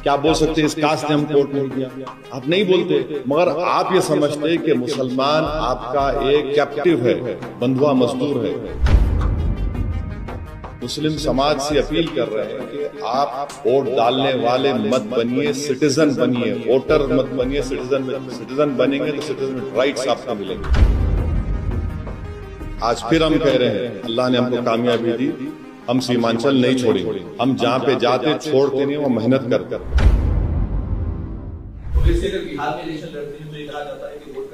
क्या बोल सकते हैं, इस कास्ट ने हमको वोट नहीं दिया, आप नहीं बोलते। मगर आप ये समझते कि मुसलमान आपका एक कैप्टिव है, बंधुआ मजदूर है। मुस्लिम समाज से अपील कर रहे हैं कि आप वोट डालने वाले मत बनिए, सिटीजन बनिए। वोटर मत बनिए, सिटीजन बनेंगे तो सिटीजन राइट्स आपको मिलेंगे। आज फिर हम कह रहे हैं, अल्लाह ने हमको कामयाबी दी, हम सीमांचल नहीं छोड़ेंगे। हम जहां पे जाते छोड़ते नहीं, वो मेहनत कर अगर बिहार में इलेक्शन लड़ते हैं तो ये कहा जाता है कि वोट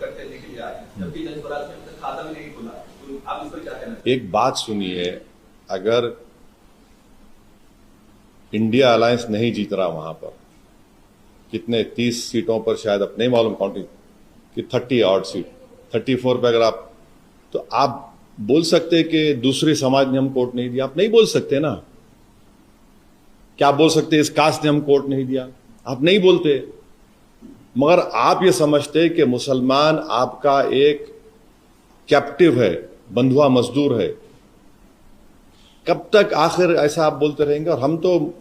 करते लेके जा रहे हैं, जबकि जनस्वराज में तक खाता भी नहीं खुला। तो आप इस पर क्या कहना? एक बात सुनिए, अगर इंडिया अलायंस नहीं जीत रहा वहां पर, कितने 30 सीटों पर शायद, अब नहीं मालूम काउंटिंग कि 30 ऑड सीट, 34 पे अगर आप, तो आप बोल सकते कि दूसरे समाज ने हमको वोट नहीं दिया, आप नहीं बोल सकते ना। क्या बोल सकते, इस कास्ट ने हमको वोट नहीं दिया, आप नहीं बोलते। मगर आप ये समझते कि मुसलमान आपका एक कैप्टिव है, बंधुआ मजदूर है। कब तक आखिर ऐसा आप बोलते रहेंगे? और हम तो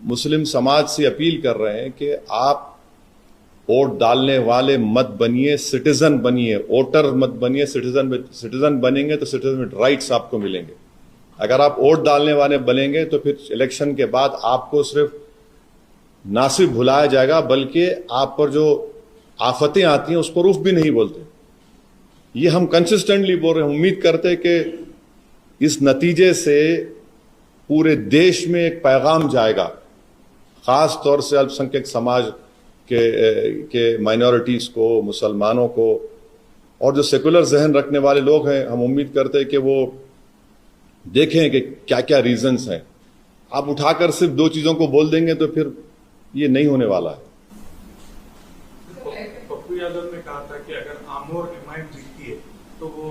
मुस्लिम समाज से अपील कर रहे हैं कि आप वोट डालने वाले मत बनिए, सिटीजन बनिए। वोटर मत बनिए, सिटीजन बनेंगे तो सिटीजन राइट्स आपको मिलेंगे। अगर आप वोट डालने वाले बनेंगे तो फिर इलेक्शन के बाद आपको सिर्फ ना सिर्फ भुलाया जाएगा, बल्कि आप पर जो आफतें आती हैं उस पर उफ भी नहीं बोलते। ये हम कंसिस्टेंटली बोल रहे हैं। उम्मीद करते हैं कि इस नतीजे से पूरे देश में एक पैगाम जाएगा, खास तौर से अल्पसंख्यक समाज के माइनॉरिटीज को, मुसलमानों को, और जो सेकुलर जहन रखने वाले लोग हैं। हम उम्मीद करते हैं कि वो देखें कि क्या क्या रीजंस हैं। आप उठाकर सिर्फ 2 चीजों को बोल देंगे तो फिर ये नहीं होने वाला है। पप्पू यादव ने कहा था कि अगर आमोर एमआईएम जीतती है तो वो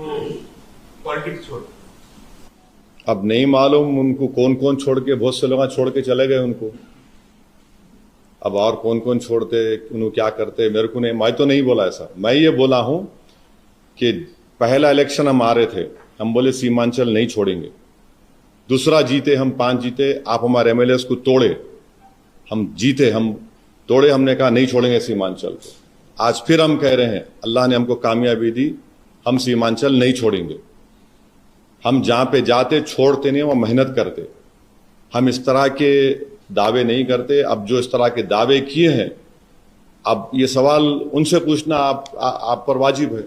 पॉलिटिक्स छोड़। अब नहीं मालूम उनको कौन कौन छोड़ के, बहुत से लोग छोड़ के चले गए उनको। अब और कौन कौन छोड़ते, उन्होंने क्या करते, मेरे को नहीं, मैं तो नहीं बोला ऐसा। मैं ये बोला हूं कि पहला इलेक्शन हम आ रहे थे, हम बोले सीमांचल नहीं छोड़ेंगे। दूसरा जीते, हम 5 जीते, आप हमारे एमएलए को तोड़े, हम जीते, हम तोड़े, हमने कहा नहीं छोड़ेंगे सीमांचल को। आज फिर हम कह रहे हैं, अल्लाह ने हमको कामयाबी दी, हम सीमांचल नहीं छोड़ेंगे। हम जहां पे जाते छोड़ते नहीं, वो मेहनत करते। हम इस तरह के दावे नहीं करते। अब जो इस तरह के दावे किए हैं, अब ये सवाल उनसे पूछना आप पर वाजिब है।